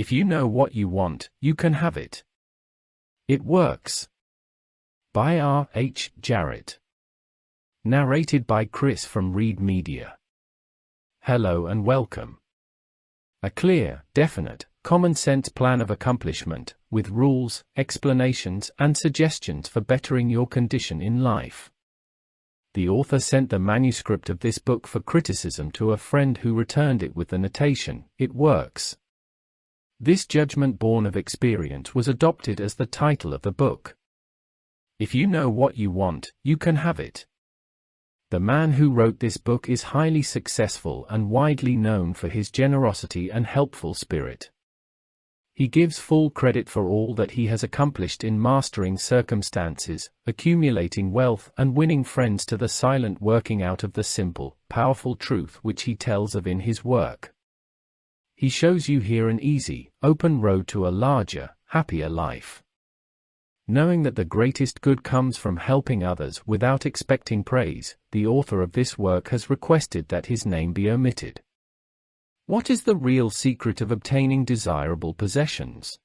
If you know what you want, you can have it. It works. By R. H. Jarrett. Narrated by Chris from Read Media. Hello and welcome. A clear, definite, common-sense plan of accomplishment, with rules, explanations, and suggestions for bettering your condition in life. The author sent the manuscript of this book for criticism to a friend who returned it with the notation, "It works." This judgment born of experience was adopted as the title of the book. If you know what you want, you can have it. The man who wrote this book is highly successful and widely known for his generosity and helpful spirit. He gives full credit for all that he has accomplished in mastering circumstances, accumulating wealth, and winning friends to the silent working out of the simple, powerful truth which he tells of in his work. He shows you here an easy, open road to a larger, happier life. Knowing that the greatest good comes from helping others without expecting praise, the author of this work has requested that his name be omitted. What is the real secret of obtaining desirable possessions?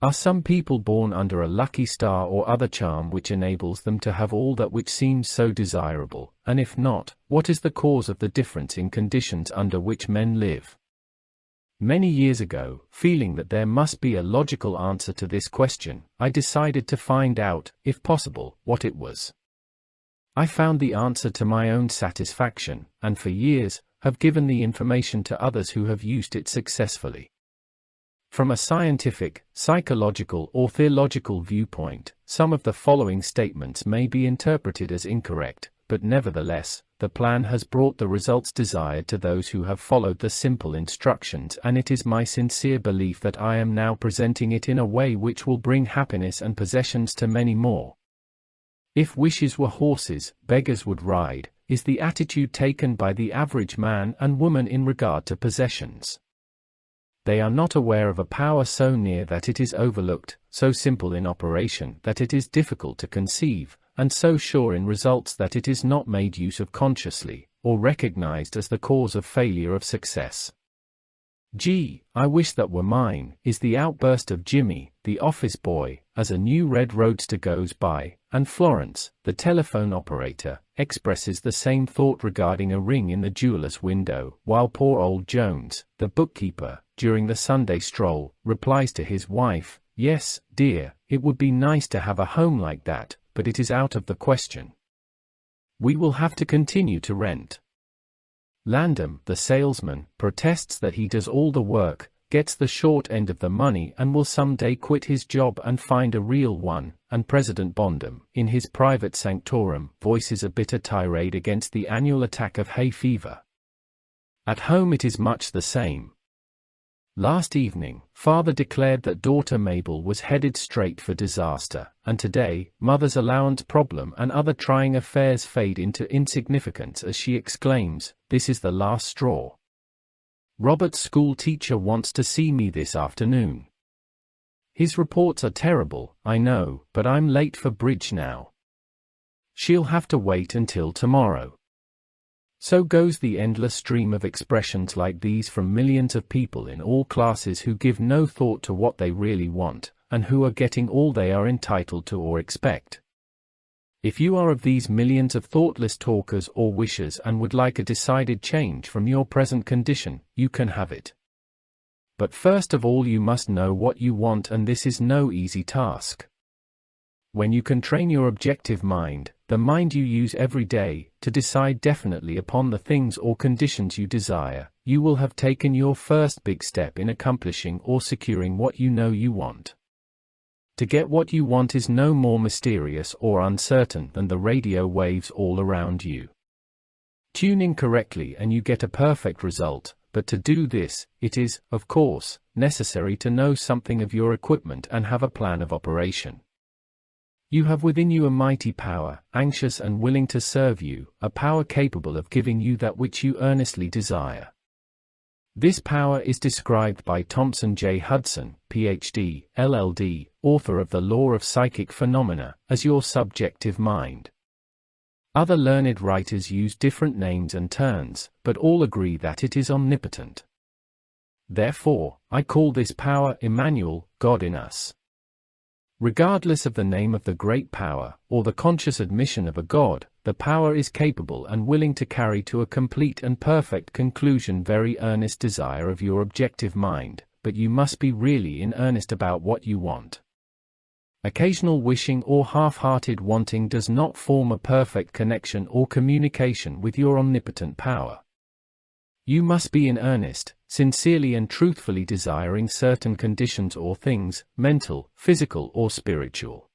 Are some people born under a lucky star or other charm which enables them to have all that which seems so desirable, and if not, what is the cause of the difference in conditions under which men live? Many years ago, feeling that there must be a logical answer to this question, I decided to find out, if possible, what it was. I found the answer to my own satisfaction, and for years, have given the information to others who have used it successfully. From a scientific, psychological, or theological viewpoint, some of the following statements may be interpreted as incorrect, but nevertheless, the plan has brought the results desired to those who have followed the simple instructions, and it is my sincere belief that I am now presenting it in a way which will bring happiness and possessions to many more. If wishes were horses, beggars would ride, is the attitude taken by the average man and woman in regard to possessions. They are not aware of a power so near that it is overlooked, so simple in operation that it is difficult to conceive, and so sure in results that it is not made use of consciously, or recognized as the cause of failure of success. "Gee, I wish that were mine," is the outburst of Jimmy, the office boy, as a new red roadster goes by, and Florence, the telephone operator, expresses the same thought regarding a ring in the jeweler's window, while poor old Jones, the bookkeeper, during the Sunday stroll, replies to his wife, "Yes, dear, it would be nice to have a home like that, but it is out of the question. We will have to continue to rent." Landham, the salesman, protests that he does all the work, gets the short end of the money and will someday quit his job and find a real one, and President Bondham, in his private sanctorum, voices a bitter tirade against the annual attack of hay fever. At home it is much the same. Last evening, father declared that daughter Mabel was headed straight for disaster, and today, mother's allowance problem and other trying affairs fade into insignificance as she exclaims, "This is the last straw. Robert's school teacher wants to see me this afternoon. His reports are terrible, I know, but I'm late for bridge now. She'll have to wait until tomorrow." So goes the endless stream of expressions like these from millions of people in all classes who give no thought to what they really want, and who are getting all they are entitled to or expect. If you are of these millions of thoughtless talkers or wishers and would like a decided change from your present condition, you can have it. But first of all you must know what you want, and this is no easy task. When you can train your objective mind, the mind you use every day, to decide definitely upon the things or conditions you desire, you will have taken your first big step in accomplishing or securing what you know you want. To get what you want is no more mysterious or uncertain than the radio waves all around you. Tune in correctly and you get a perfect result, but to do this, it is, of course, necessary to know something of your equipment and have a plan of operation. You have within you a mighty power, anxious and willing to serve you, a power capable of giving you that which you earnestly desire. This power is described by Thompson J. Hudson, Ph.D., LL.D., author of The Law of Psychic Phenomena, as your subjective mind. Other learned writers use different names and terms, but all agree that it is omnipotent. Therefore, I call this power Emmanuel, God in us. Regardless of the name of the great power, or the conscious admission of a God, the power is capable and willing to carry to a complete and perfect conclusion very earnest desire of your objective mind, but you must be really in earnest about what you want. Occasional wishing or half-hearted wanting does not form a perfect connection or communication with your omnipotent power. You must be in earnest, sincerely and truthfully desiring certain conditions or things, mental, physical or spiritual.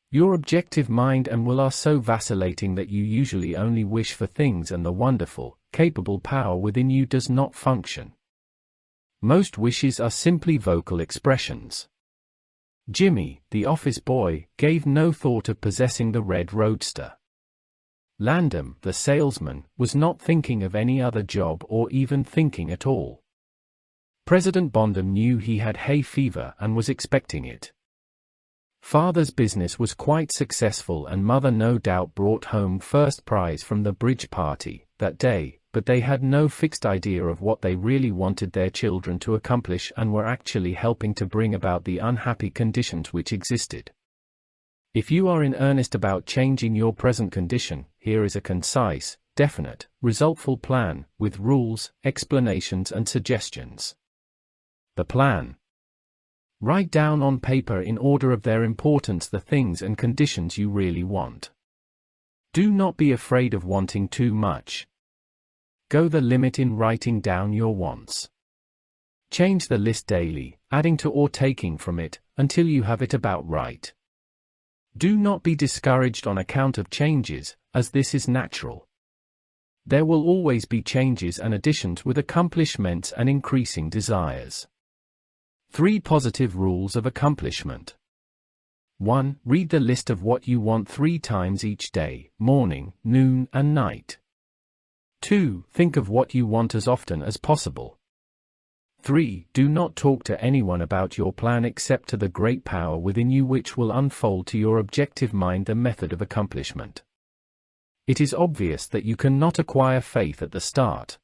Your objective mind and will are so vacillating that you usually only wish for things and the wonderful, capable power within you does not function. Most wishes are simply vocal expressions. Jimmy, the office boy, gave no thought of possessing the red roadster. Landham, the salesman, was not thinking of any other job or even thinking at all. President Bondum knew he had hay fever and was expecting it. Father's business was quite successful and mother no doubt brought home first prize from the bridge party that day, but they had no fixed idea of what they really wanted their children to accomplish and were actually helping to bring about the unhappy conditions which existed. If you are in earnest about changing your present condition, here is a concise, definite, resultful plan, with rules, explanations and suggestions. The plan. Write down on paper in order of their importance the things and conditions you really want. Do not be afraid of wanting too much. Go the limit in writing down your wants. Change the list daily, adding to or taking from it, until you have it about right. Do not be discouraged on account of changes, as this is natural. There will always be changes and additions with accomplishments and increasing desires. 3 positive rules of accomplishment. 1. Read the list of what you want 3 times each day, morning, noon, and night. 2. Think of what you want as often as possible. 3. Do not talk to anyone about your plan except to the great power within you which will unfold to your objective mind the method of accomplishment. It is obvious that you cannot acquire faith at the start.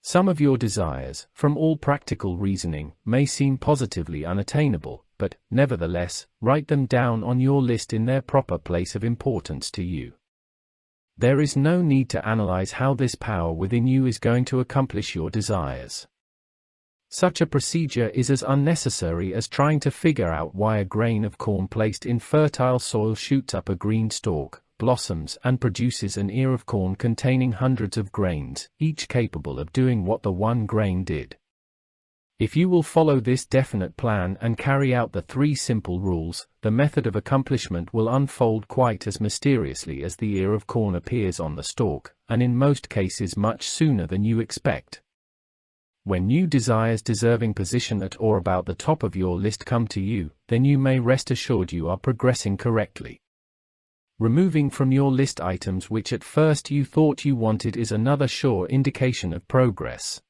Some of your desires, from all practical reasoning, may seem positively unattainable, but, nevertheless, write them down on your list in their proper place of importance to you. There is no need to analyze how this power within you is going to accomplish your desires. Such a procedure is as unnecessary as trying to figure out why a grain of corn placed in fertile soil shoots up a green stalk, blossoms and produces an ear of corn containing hundreds of grains, each capable of doing what the one grain did. If you will follow this definite plan and carry out the 3 simple rules, the method of accomplishment will unfold quite as mysteriously as the ear of corn appears on the stalk, and in most cases much sooner than you expect. When new desires deserving position at or about the top of your list come to you, then you may rest assured you are progressing correctly. Removing from your list items which at first you thought you wanted is another sure indication of progress.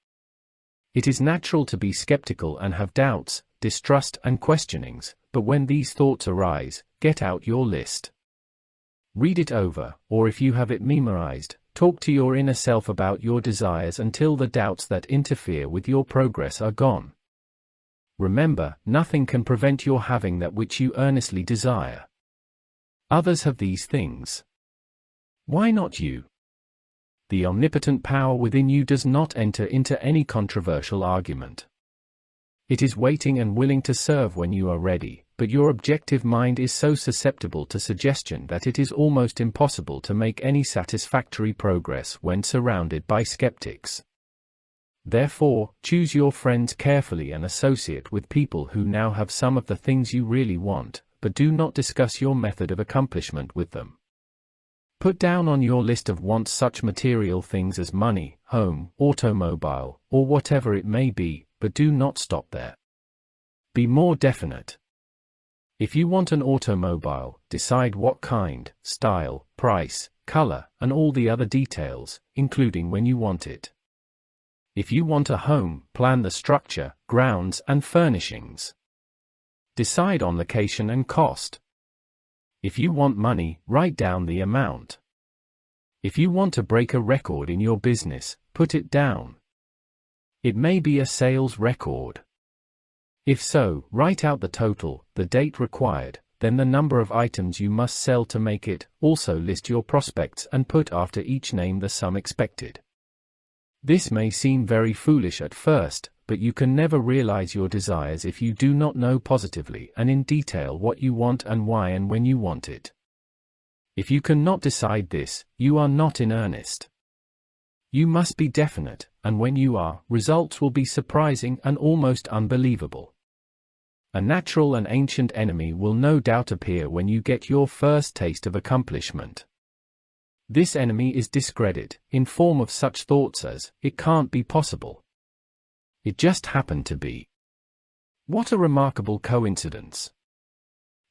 It is natural to be skeptical and have doubts, distrust and questionings, but when these thoughts arise, get out your list. Read it over, or if you have it memorized, talk to your inner self about your desires until the doubts that interfere with your progress are gone. Remember, nothing can prevent your having that which you earnestly desire. Others have these things. Why not you? The omnipotent power within you does not enter into any controversial argument. It is waiting and willing to serve when you are ready, but your objective mind is so susceptible to suggestion that it is almost impossible to make any satisfactory progress when surrounded by skeptics. Therefore, choose your friends carefully and associate with people who now have some of the things you really want, but do not discuss your method of accomplishment with them. Put down on your list of wants such material things as money, home, automobile, or whatever it may be, but do not stop there. Be more definite. If you want an automobile, decide what kind, style, price, color, and all the other details, including when you want it. If you want a home, plan the structure, grounds, and furnishings. Decide on location and cost. If you want money, write down the amount. If you want to break a record in your business, put it down. It may be a sales record. If so, write out the total, the date required, then the number of items you must sell to make it. Also list your prospects and put after each name the sum expected. This may seem very foolish at first, but you can never realize your desires if you do not know positively and in detail what you want and why and when you want it. If you cannot decide this, you are not in earnest. You must be definite, and when you are, results will be surprising and almost unbelievable. A natural and ancient enemy will no doubt appear when you get your first taste of accomplishment. This enemy is discredit, in form of such thoughts as, "It can't be possible. It just happened to be. What a remarkable coincidence."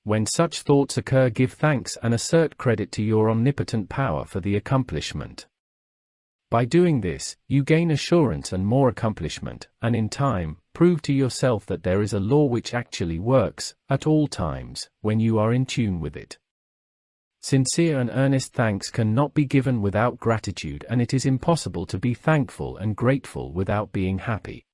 When such thoughts occur, give thanks and assert credit to your omnipotent power for the accomplishment. By doing this, you gain assurance and more accomplishment, and in time, prove to yourself that there is a law which actually works, at all times, when you are in tune with it. Sincere and earnest thanks cannot be given without gratitude, and it is impossible to be thankful and grateful without being happy.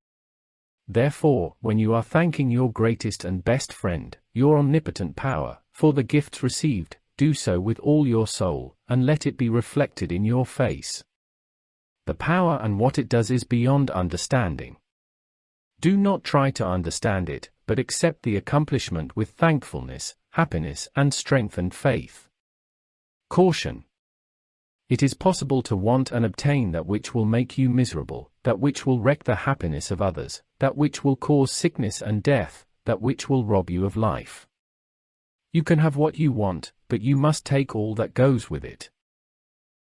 Therefore, when you are thanking your greatest and best friend, your omnipotent power, for the gifts received, do so with all your soul, and let it be reflected in your face. The power and what it does is beyond understanding. Do not try to understand it, but accept the accomplishment with thankfulness, happiness, and strengthened faith. Caution. It is possible to want and obtain that which will make you miserable, that which will wreck the happiness of others, that which will cause sickness and death, that which will rob you of life. You can have what you want, but you must take all that goes with it.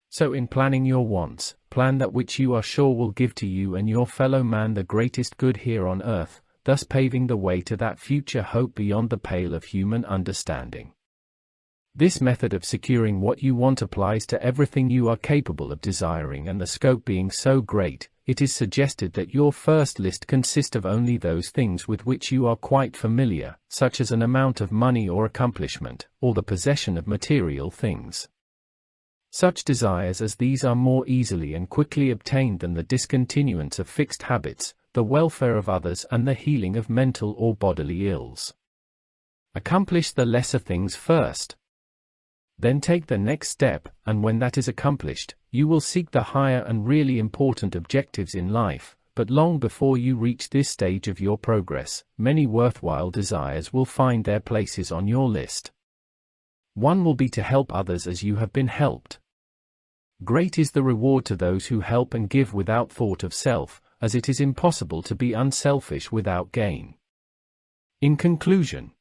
So in planning your wants, plan that which you are sure will give to you and your fellow man the greatest good here on earth, thus paving the way to that future hope beyond the pale of human understanding. This method of securing what you want applies to everything you are capable of desiring, and the scope being so great, it is suggested that your first list consist of only those things with which you are quite familiar, such as an amount of money or accomplishment, or the possession of material things. Such desires as these are more easily and quickly obtained than the discontinuance of fixed habits, the welfare of others, and the healing of mental or bodily ills. Accomplish the lesser things first. Then take the next step, and when that is accomplished, you will seek the higher and really important objectives in life. But long before you reach this stage of your progress, many worthwhile desires will find their places on your list. One will be to help others as you have been helped. Great is the reward to those who help and give without thought of self, as it is impossible to be unselfish without gain. In conclusion,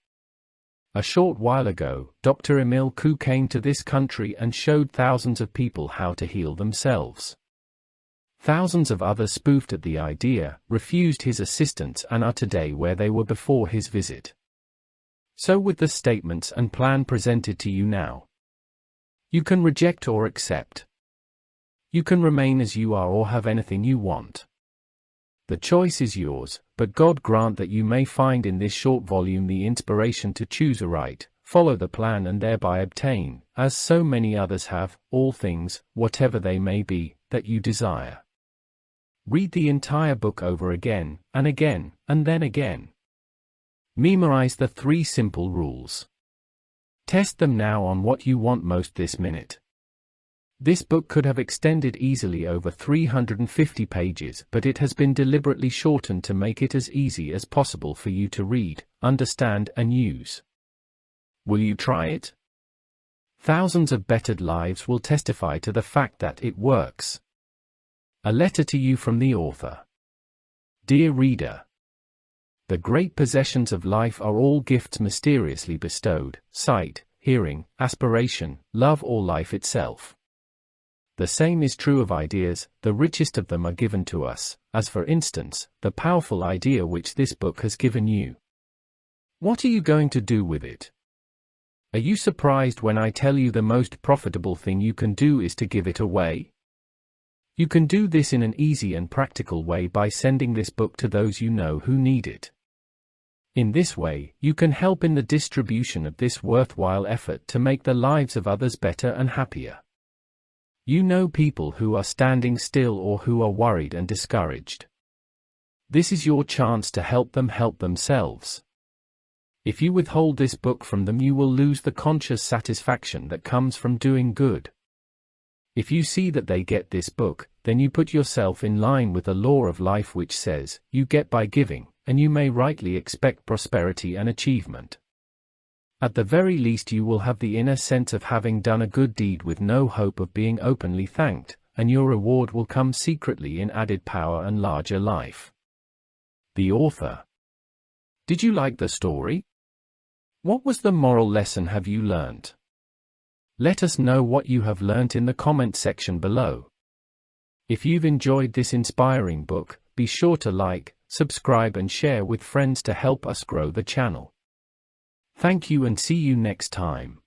a short while ago, Dr. Emil Koo came to this country and showed thousands of people how to heal themselves. Thousands of others spoofed at the idea, refused his assistance, and are today where they were before his visit. So with the statements and plan presented to you now. You can reject or accept. You can remain as you are or have anything you want. The choice is yours, but God grant that you may find in this short volume the inspiration to choose aright, follow the plan, and thereby obtain, as so many others have, all things, whatever they may be, that you desire. Read the entire book over again, and then again. Memorize the 3 simple rules. Test them now on what you want most this minute. This book could have extended easily over 350 pages, but it has been deliberately shortened to make it as easy as possible for you to read, understand, and use. Will you try it? Thousands of bettered lives will testify to the fact that it works. A letter to you from the author. Dear reader, the great possessions of life are all gifts mysteriously bestowed: sight, hearing, aspiration, love, or life itself. The same is true of ideas. The richest of them are given to us, as for instance, the powerful idea which this book has given you. What are you going to do with it? Are you surprised when I tell you the most profitable thing you can do is to give it away? You can do this in an easy and practical way by sending this book to those you know who need it. In this way, you can help in the distribution of this worthwhile effort to make the lives of others better and happier. You know people who are standing still or who are worried and discouraged. This is your chance to help them help themselves. If you withhold this book from them, you will lose the conscious satisfaction that comes from doing good. If you see that they get this book, then you put yourself in line with the law of life, which says, you get by giving, and you may rightly expect prosperity and achievement. At the very least, you will have the inner sense of having done a good deed with no hope of being openly thanked, and your reward will come secretly in added power and larger life. The author. Did you like the story? What was the moral lesson have you learned? Let us know what you have learnt in the comment section below. If you've enjoyed this inspiring book, be sure to like, subscribe and share with friends to help us grow the channel. Thank you and see you next time.